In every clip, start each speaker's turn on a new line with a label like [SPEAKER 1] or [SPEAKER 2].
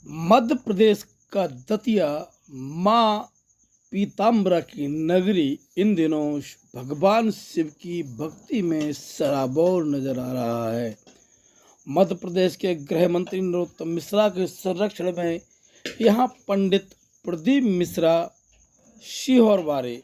[SPEAKER 1] मध्य प्रदेश का दतिया माँ पीताम्बरा की नगरी इन दिनों भगवान शिव की भक्ति में सराबोर नजर आ रहा है। मध्य प्रदेश के गृह मंत्री नरोत्तम मिश्रा के संरक्षण में यहाँ पंडित प्रदीप मिश्रा सिहोरवारे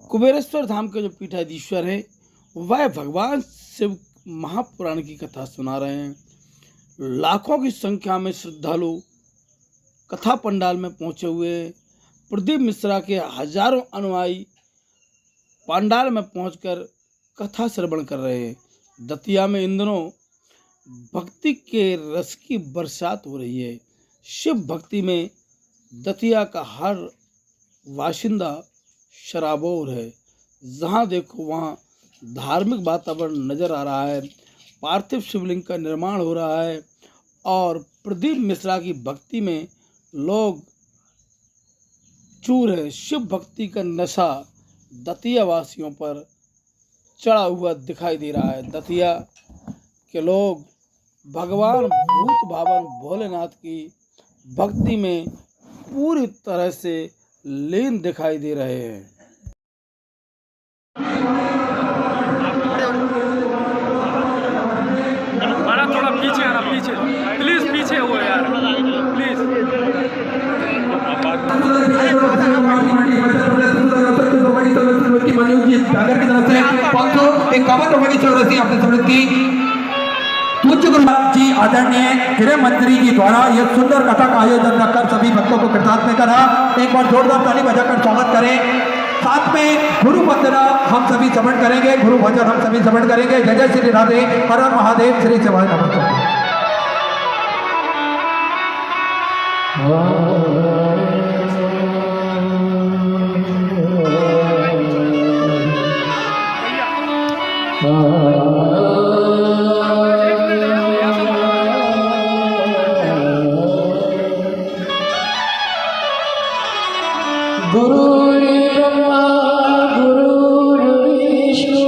[SPEAKER 1] कुबेरेश्वर धाम के जो पीठाधीश्वर हैं वह भगवान शिव महापुराण की कथा सुना रहे हैं। लाखों की संख्या में श्रद्धालु कथा पंडाल में पहुंचे हुए हैं। प्रदीप मिश्रा के हजारों अनुयायी पंडाल में पहुंचकर कथा श्रवण कर रहे हैं। दतिया में इन दिनों भक्ति के रस की बरसात हो रही है। शिव भक्ति में दतिया का हर वाशिंदा शराबोर है। जहां देखो वहां धार्मिक वातावरण नजर आ रहा है। पार्थिव शिवलिंग का निर्माण हो रहा है और प्रदीप मिश्रा की भक्ति में लोग चूर है। शिव भक्ति का नशा दतिया वासियों पर चढ़ा हुआ दिखाई दे रहा है। दतिया के लोग भगवान भूत भावन भोलेनाथ की भक्ति में पूरी तरह से लीन दिखाई दे रहे हैं।
[SPEAKER 2] थोड़ा पीछे आना, पीछे प्लीज, पीछे हो यार प्लीज।
[SPEAKER 3] पूज्य गुरु जी आदरणीय गृह मंत्री जी द्वारा यह सुंदर कथा का आयोजन रखकर सभी भक्तों को कृतार्थ में करा। एक बार जोरदार ताली बजाकर स्वागत करें। साथ में गुरु वंदना हम सभी श्रवण करेंगे, गुरु भजन हम सभी श्रवण करेंगे। जय जय श्री राधे, हर हर महादेव, श्री शिवाय नमः।
[SPEAKER 4] गुरु ब्रह्मा गुरु विष्णु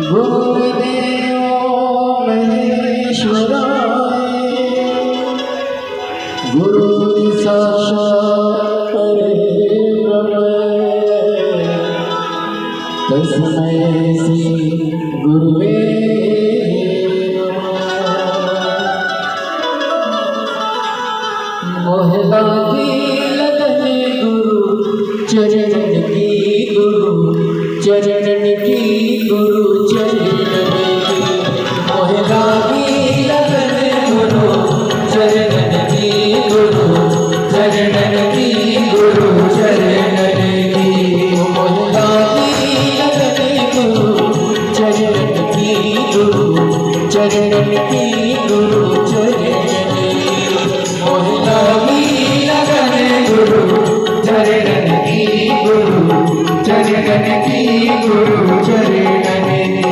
[SPEAKER 4] गुरुदेव महेश्वराय गुरु साक्षात् परब्रह्म तस्मै श्री गुरुवे नमः। चरण की गुरु चरण की गुरु चरण की मोहरा की लगन गुरु चरण की गुरु चरण की गुरु चरण की मोहरा की लगन गुरु चरण की गुरु चरण की गुरु चरण की मोहरा की लगन गुरु चरण की गुरु चरण की गुरु चरण की।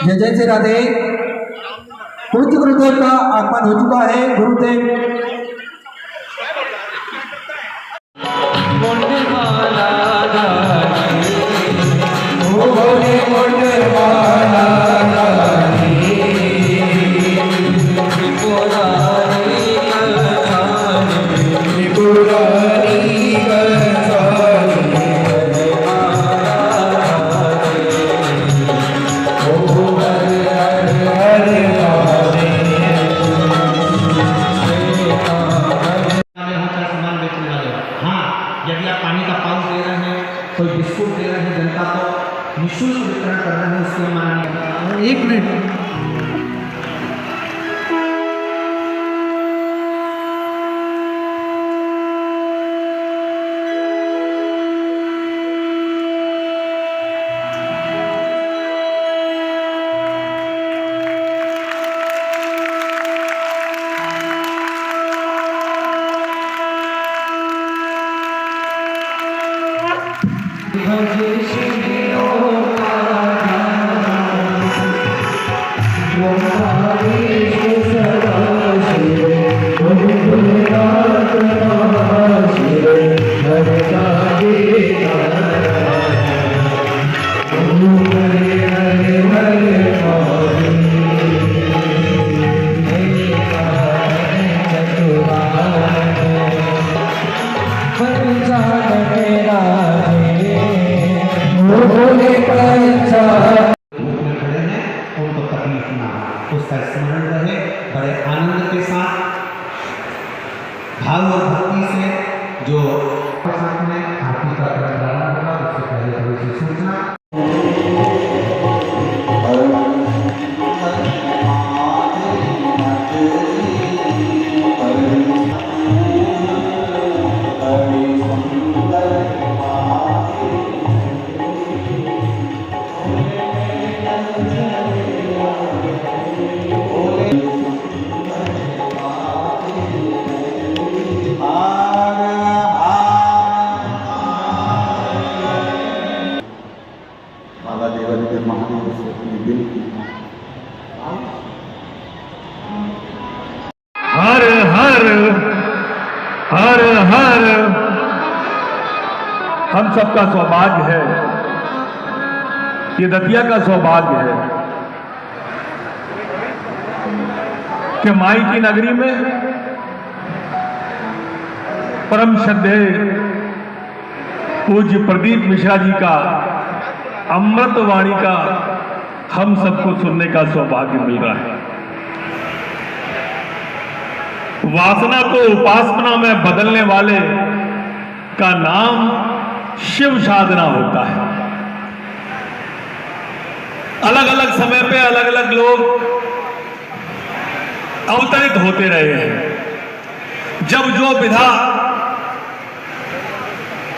[SPEAKER 3] जय जय श्री राधे। पूज्य गुरुदेव का आगमन हो चुका है। गुरुदेव
[SPEAKER 4] Oh
[SPEAKER 5] सामान बेचने वाले। हाँ, यदि आप पानी का पाउच दे रहे हैं, कोई बिस्कुट दे रहे हैं जनता को, निःशुल्क वितरण कर रहे हैं, उसके मना नहीं। एक मिनट, उनको तकलीफ ना हो, उसका स्मरण रहे। बड़े आनंद के साथ, भाव और भक्ति से जो साथ में आरती का प्रारंभ होगा, उससे पहले थोड़ी सी सूचना।
[SPEAKER 6] बाबा देवादिदेव महादेव से अपनी दिल की
[SPEAKER 7] हर हर हर हर। हम सबका सौभाग्य है, ये दतिया का सौभाग्य है कि माई की नगरी में परम श्रद्धेय पूज्य प्रदीप मिश्रा जी का अमृत वाणी का हम सबको सुनने का सौभाग्य मिल रहा है। वासना को उपासना में बदलने वाले का नाम शिव साधना होता है। अलग अलग समय पे अलग अलग लोग अवतरित होते रहे हैं। जब जो विधा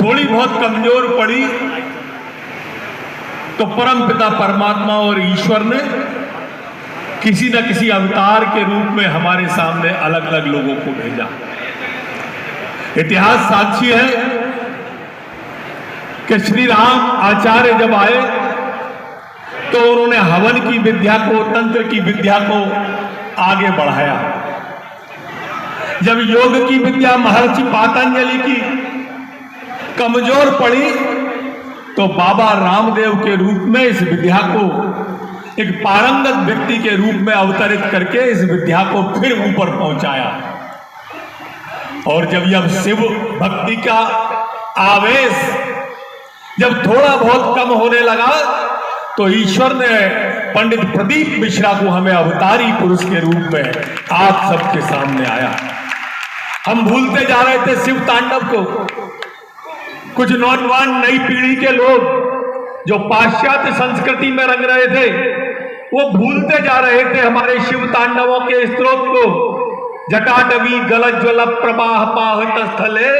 [SPEAKER 7] थोड़ी बहुत कमजोर पड़ी तो परम पिता परमात्मा और ईश्वर ने किसी न किसी अवतार के रूप में हमारे सामने अलग अलग लोगों को भेजा। इतिहास साक्षी है कि श्री राम आचार्य जब आए तो उन्होंने हवन की विद्या को, तंत्र की विद्या को आगे बढ़ाया। जब योग की विद्या महर्षि पातंजलि की कमजोर पड़ी तो बाबा रामदेव के रूप में इस विद्या को एक पारंगत व्यक्ति के रूप में अवतरित करके इस विद्या को फिर ऊपर पहुंचाया। और जब शिव भक्ति का आवेश जब थोड़ा बहुत कम होने लगा तो ईश्वर ने पंडित प्रदीप मिश्रा को हमें अवतारी पुरुष के रूप में आप सबके सामने आया। हम भूलते जा रहे थे शिव तांडव को। कुछ नौजवान नई पीढ़ी के लोग जो पाश्चात्य संस्कृति में रंग रहे थे वो भूलते जा रहे थे हमारे शिव तांडवों के स्त्रोत को। जटाटवी गलज्वल प्रवाह पाहत स्थले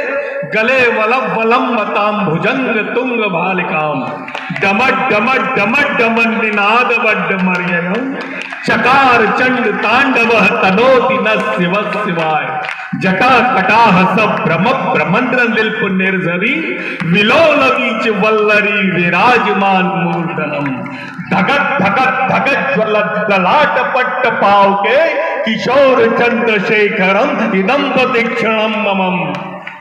[SPEAKER 7] गले वलम वलम मताम भुजंग तुंग भालिकाम डमट डमट डमट डमन निनाद वड्ड मर्ययम चकार चंड तांडव तनोति न शिव शिवाय जटा कटाह सब ब्रह्म ब्रह्मंद्र निल्प निर्झरी विलोल बीच वल्लरी विराजमान मूर्धनम धगत धगत धगत ज्वलत ललाट पट्ट पाव के किशोर चंद्रशेखरम इदम प्रतीक्षणम ममम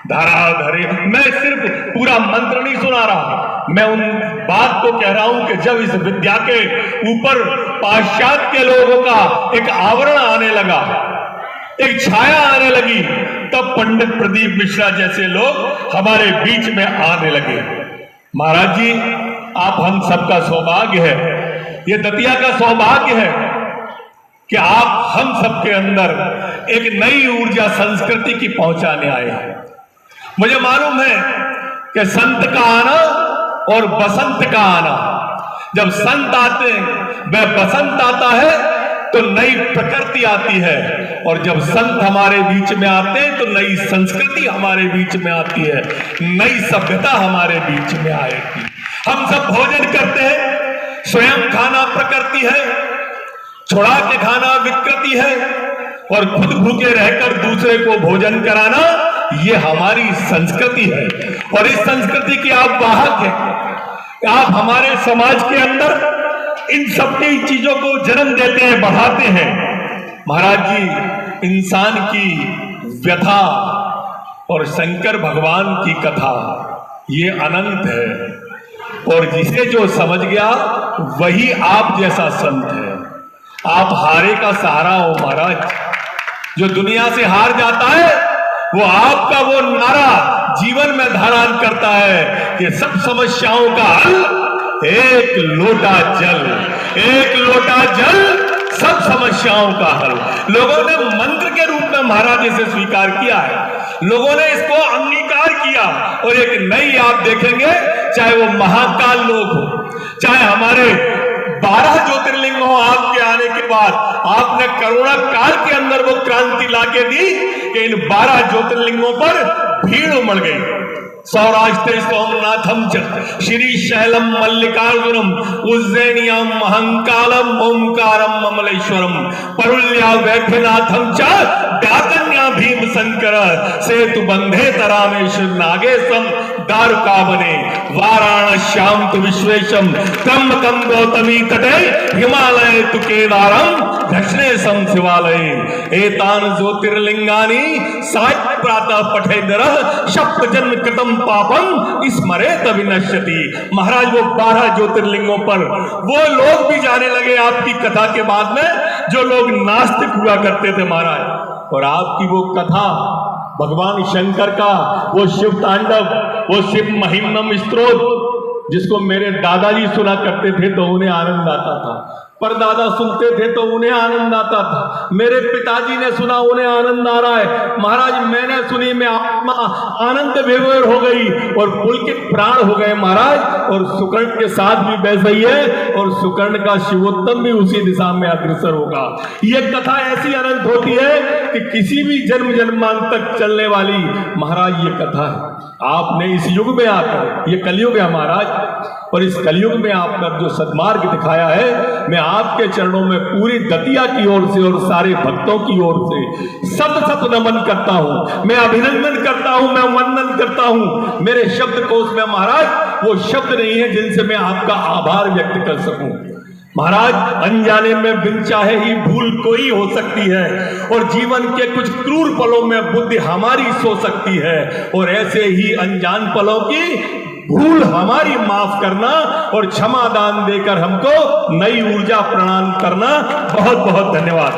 [SPEAKER 7] धराधरे। मैं सिर्फ पूरा मंत्र नहीं सुना रहा, मैं उन बात को कह रहा हूं कि जब इस विद्या के ऊपर पाश्चात्य के लोगों का एक आवरण आने लगा, एक छाया आने लगी, तब पंडित प्रदीप मिश्रा जैसे लोग हमारे बीच में आने लगे। महाराज जी, आप हम सबका सौभाग्य है, ये दतिया का सौभाग्य है कि आप हम सबके अंदर एक नई ऊर्जा संस्कृति की पहुंचाने आए हैं। मुझे मालूम है कि संत का आना और बसंत का आना, जब संत आते हैं वह बसंत आता है तो नई प्रकृति आती है, और जब संत हमारे बीच में आते हैं तो नई संस्कृति हमारे बीच में आती है, नई सभ्यता हमारे बीच में आएगी। हम सब भोजन करते हैं, स्वयं खाना प्रकृति है, छुड़ा के खाना विकृति है, और खुद भूखे रहकर दूसरे को भोजन कराना ये हमारी संस्कृति है। और इस संस्कृति की आप वाहक हैं। आप हमारे समाज के अंदर इन सबकी चीजों को जन्म देते हैं, बढ़ाते हैं। महाराज जी, इंसान की व्यथा और शंकर भगवान की कथा ये अनंत है, और जिसे जो समझ गया वही आप जैसा संत है। आप हारे का सहारा हो महाराज। जो दुनिया से हार जाता है वो आपका वो नारा जीवन में धारण करता है कि सब समस्याओं का हल एक लोटा जल, एक लोटा जल, सब समस्याओं का हल। लोगों ने मंत्र के रूप में महाराज इसे स्वीकार किया है, लोगों ने इसको अंगीकार किया, और एक नई आप देखेंगे, चाहे वो महाकाल लोक हो, चाहे हमारे 12 ज्योतिर्लिंग हो, आपके आने के बाद आपने कोरोना काल के अंदर वो क्रांति लाके दी कि इन 12 ज्योतिर्लिंगों पर भीड़ उमड़ गई। सौराष्ट्र सोमनाथम च श्री शैलम मल्लिकार्जुनम उज्जैनियम महंकालम ओंकारम ममलेश्वरम परुल्या वैद्यनाथम च डाकन्या भीम शंकर सेतु बंधे तरामेश्वर नागेशम दारुकावने वाराणस्याम तु विश्वेशम त्र्यंबकम गौतमी तटे हिमालय तु केदारम दक्षिणेशम शिवालय एतान ज्योतिर्लिंगानि साय प्रातः पठेन्द्र सप्त जन्म कृतम पापम स्मरेत विनश्यति। महाराज वो 12 ज्योतिर्लिंगों पर वो लोग भी जाने लगे आपकी कथा के बाद में, जो लोग नास्तिक हुआ करते थे महाराज। और आपकी वो कथा भगवान शंकर का वो शिव तांडव, वो शिव महिमनम स्तोत्र, जिसको मेरे दादाजी सुना करते थे तो उन्हें आनंद आता था, पर दादा सुनते थे तो उन्हें आनंद आता था, मेरे पिताजी ने सुना उन्हें आनंद आ रहा है। महाराज मैंने सुनी, मैं आत्मा आनंद विभोर हो गई और पुलकित प्राण हो गए महाराज। और सुकर्ण के साथ भी वैसा ही है, और सुकर्ण का शिवोत्तम भी उसी दिशा में अग्रसर होगा। ये कथा ऐसी अनंत होती है कि किसी भी जन्म जन्मांत तक चलने वाली महाराज ये कथा है। आपने इस युग में आकर, ये कलयुग है महाराज, और इस कलयुग में आपने जो सद्मार्ग दिखाया है, मैं आपके चरणों में पूरी दतिया की ओर से और सारे भक्तों की ओर से सत सत नमन करता हूं, मैं अभिनंदन करता हूं, मैं वंदन करता हूं। मेरे शब्द कोश में महाराज वो शब्द नहीं है जिनसे मैं आपका आभार व्यक्त कर सकूं। महाराज अनजाने में बिन चाहे ही भूल कोई हो सकती है, और जीवन के कुछ क्रूर पलों में बुद्धि हमारी सो सकती है, और ऐसे ही अनजान पलों की भूल हमारी माफ करना और क्षमा दान देकर हमको नई ऊर्जा प्रदान करना। बहुत बहुत धन्यवाद।